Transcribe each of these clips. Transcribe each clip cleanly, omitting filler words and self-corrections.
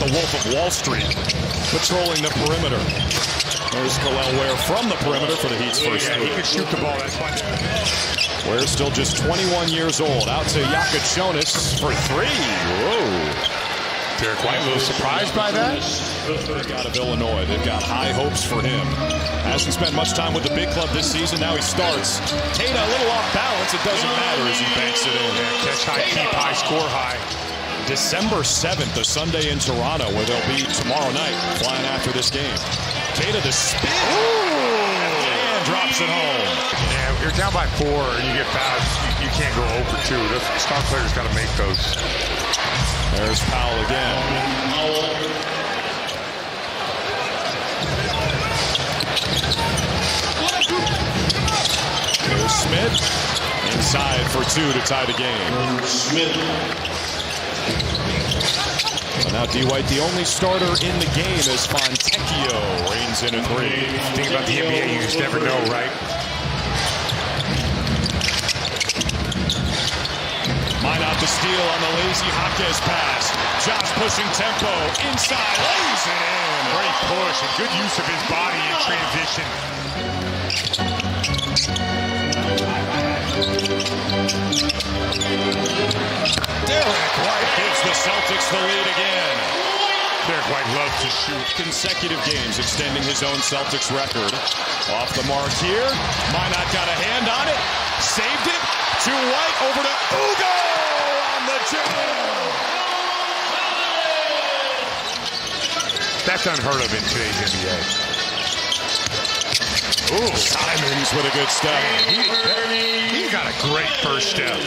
the Wolf of Wall Street, patrolling the perimeter. There's Khalil Ware from the perimeter for the Heat's first three. He can shoot the ball, that's why. Ware's still just 21 years old. Out to Jonas for three. Whoa. Derek White, a little surprised by that. Out of Illinois, they've got high hopes for him. Hasn't spent much time with the big club this season. Now he starts. Tate a little off balance. It doesn't matter as he banks it in. Yeah, catch high, keep high, score high. December 7th, a Sunday in Toronto, where they'll be tomorrow night flying after this game. Tate the spin. And drops it home. Yeah, you're down by 4 and you get fouls. You can't go 0 for 2. The star player's got to make those. There's Powell again. Here's Smith. Inside for 2 to tie the game. Smith. So now D. White, the only starter in the game, as Fontecchio reigns in a 3. Think about the NBA, you just never know, right? Minot the steal on the lazy Jaquez pass. Josh pushing tempo inside, lays it in. Great push and good use of his body in transition. Derek White gives the Celtics the lead again. Derek White loves to shoot. Consecutive games extending his own Celtics record. Off the mark here. Minot got a hand on it. Saved it to White, over to Ugo on the jam. That's unheard of in today's NBA. Ooh, Simons with a good step. He got a great first step.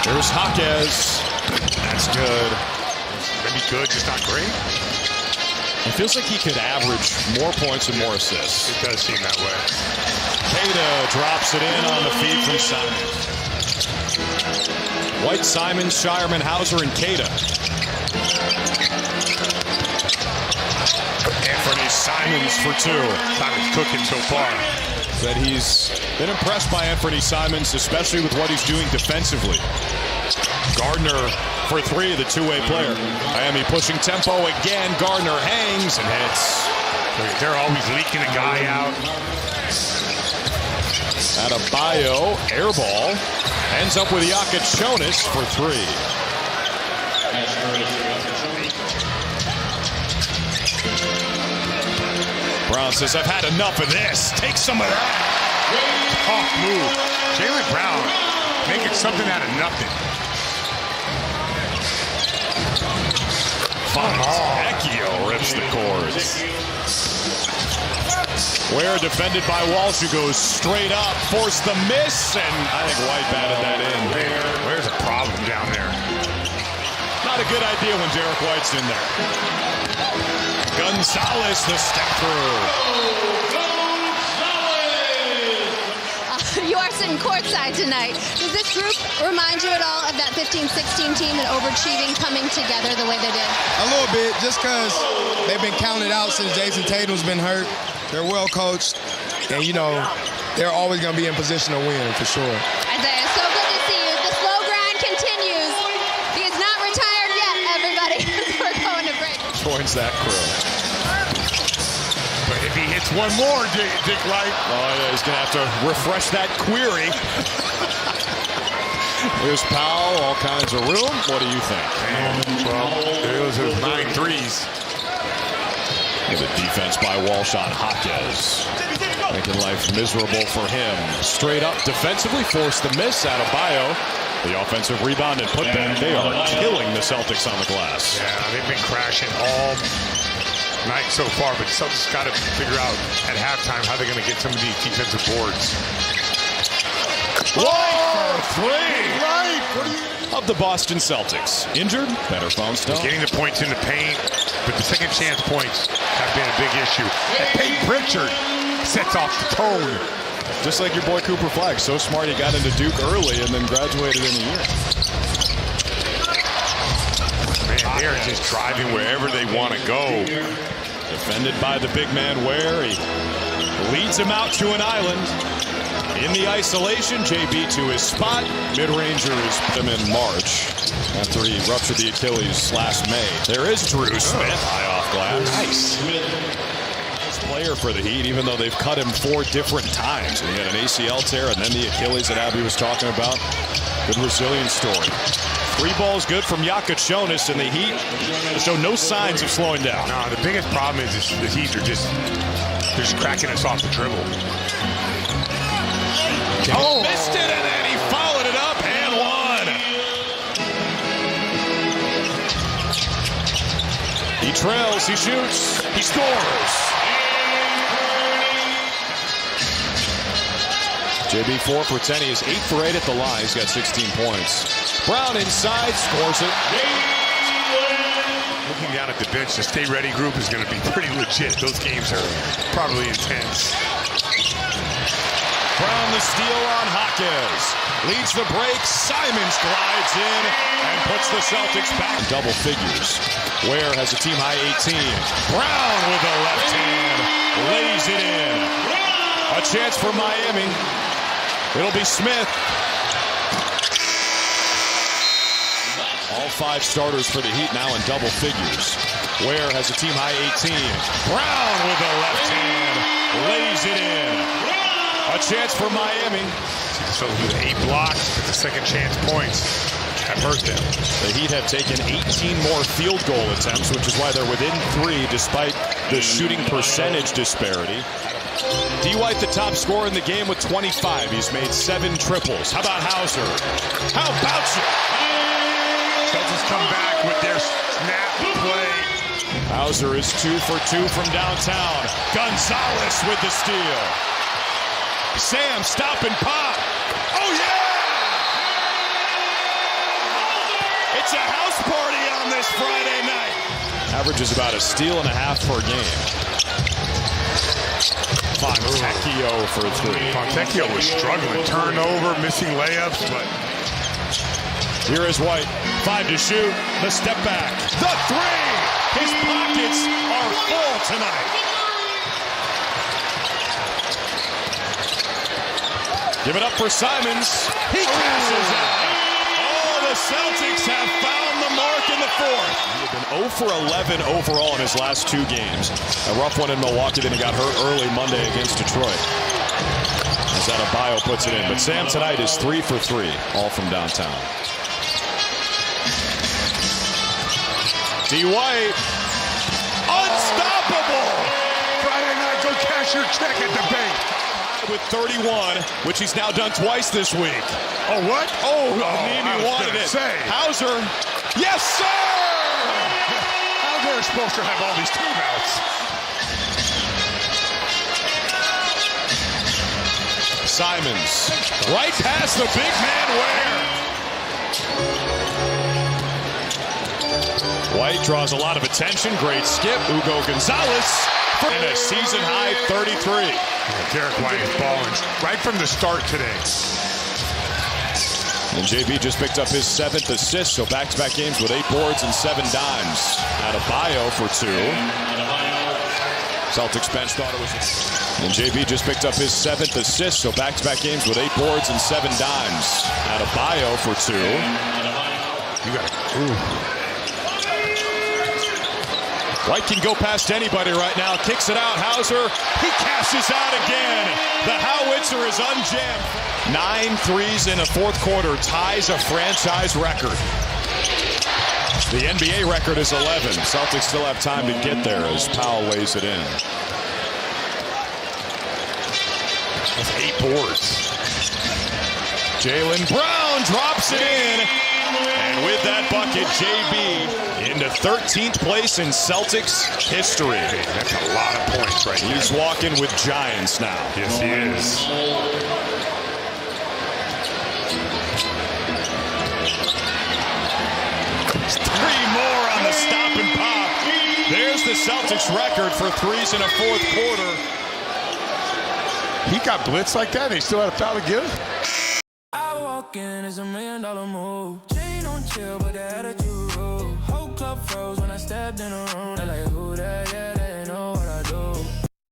There's Jaquez. That's good. Maybe good, just not great. It feels like he could average more points and more assists. It does seem that way. Keita drops it in on the feed from Simons. White, Simons, Shireman, Hauser, and Keita. Anthony Simons for 2. Simons cooking so far. That he's been impressed by Anthony Simons, especially with what he's doing defensively. Gardner for 3, the two-way player. Miami pushing tempo again. Gardner hangs and hits. They're always leaking a guy out. Adebayo, air ball. Ends up with Jonas for 3. Brown says, I've had enough of this. Take some of that. Tough move. Jaylen Brown making something out of nothing. Fontecchio rips the cords. Ware defended by Walsh, who goes straight up, forced the miss, and I think White batted that in. Where's a problem down there? Not a good idea when Derek White's in there. Gonzalez, the step through. You are sitting courtside tonight. Does this group remind you at all of that 15-16 team and overachieving, coming together the way they did? A little bit, just because they've been counted out since Jason Tatum's been hurt. They're well coached, and you know, they're always going to be in position to win, for sure. Isaiah, so good to see you. The slow grind continues. He is not retired yet, everybody. We're going to break. Joins that crew. But if he hits one more, Dick Wright. Oh, yeah, he's going to have to refresh that query. There's Powell, all kinds of room. What do you think? Man, well, those are 9 threes. The defense by Walsh on Jaquez, making life miserable for him. Straight up defensively, forced the miss. Adebayo, the offensive rebound and putback. They are killing the Celtics on the glass. Yeah, they've been crashing all night so far, but the Celtics got to figure out at halftime how they're going to get some of these defensive boards. Whoa! 3! Right! Of the Boston Celtics. Injured? Better phone stuff. Getting the points in the paint, but the second chance points have been a big issue. And Peyton Pritchard sets off the tone. Just like your boy Cooper Flagg. So smart he got into Duke early and then graduated in a year. Man, they're just driving wherever they want to go. Defended by the big man Ware. He leads him out to an island. In the isolation, JB to his spot. Mid-ranger is him in March after he ruptured the Achilles last May. There is Drew Smith, high off glass. Nice. Player for the Heat, even though they've cut him 4 different times. He had an ACL tear and then the Achilles that Abby was talking about. Good resilience story. 3 balls good from Jonas, and the Heat show no signs of slowing down. No, the biggest problem is the Heat are just cracking us off the dribble. Oh, missed it, and then he followed it up and one. He trails, he shoots, he scores. JB 4 for 10. He is 8 for 8 at the line. He's got 16 points. Brown inside, scores it. Looking down at the bench, the stay ready group is going to be pretty legit. Those games are probably intense. Brown the steal on Hawkins. Leads the break. Simons glides in and puts the Celtics back. Double figures. Ware has a team high 18. Brown with the left hand. Lays it in. A chance for Miami. It'll be Smith. All 5 starters for the Heat now in double figures. Ware has a team high 18. Brown with the left hand. Lays it in. A chance for Miami. So with 8 blocks at the second chance points have hurt them. The Heat have taken 18 more field goal attempts, which is why they're within 3 despite the shooting percentage disparity. D. White, the top scorer in the game with 25. He's made 7 triples. How about Hauser? How about you? Celtics come back with their snap play. Hauser is 2 for 2 from downtown. Gonzalez with the steal. Sam, stop and pop. Oh, yeah! It's a house party on this Friday night. Averages about a steal and a half per game. Fontecchio for 3. Fontecchio was struggling. Turnover, missing layups, but... Here is White. 5 to shoot. The step back. The 3! His pockets are full tonight. Give it up for Simons. He passes out. Oh, the Celtics have found the mark in the 4th. He had been 0 for 11 overall in his last 2 games. A rough one in Milwaukee, then he got hurt early Monday against Detroit. As Adebayo puts it in. But Sam tonight is 3 for 3, all from downtown. D. White. Unstoppable. Friday night, go cash your check at the bank. With 31, which he's now done twice this week. Oh, what? Oh, Nimi wanted it. Hauser. Yes, sir! How they're supposed to have all these timeouts. Simons. Right past the big man Ware. White draws a lot of attention. Great skip. Hugo Gonzalez. And a season-high 33. Derek White is balling right from the start today. And JB just picked up his 7th assist, so back-to-back games with 8 boards and 7 dimes. Adebayo for 2. Celtics bench thought it was... And JB just picked up his 7th assist, so back-to-back games with 8 boards and 7 dimes. Adebayo for 2. You got it. White can go past anybody right now. Kicks it out. Hauser. He cashes out again. The howitzer is unjammed. 9 threes in a 4th quarter ties a franchise record. The NBA record is 11. Celtics still have time to get there as Powell weighs it in. That's 8 boards. Jaylen Brown drops it in. And with that bucket, JB into 13th place in Celtics history. That's a lot of points right here. He's walking with giants now. Yes, he is. Three more on the stop and pop. There's the Celtics record for threes in a 4th quarter. He got blitz like that and he still had a foul to give? I walk in, it's $1 million move. Chain on chill, but the attitude rude. Whole club froze when I stepped in the room. They're like, who that, yeah.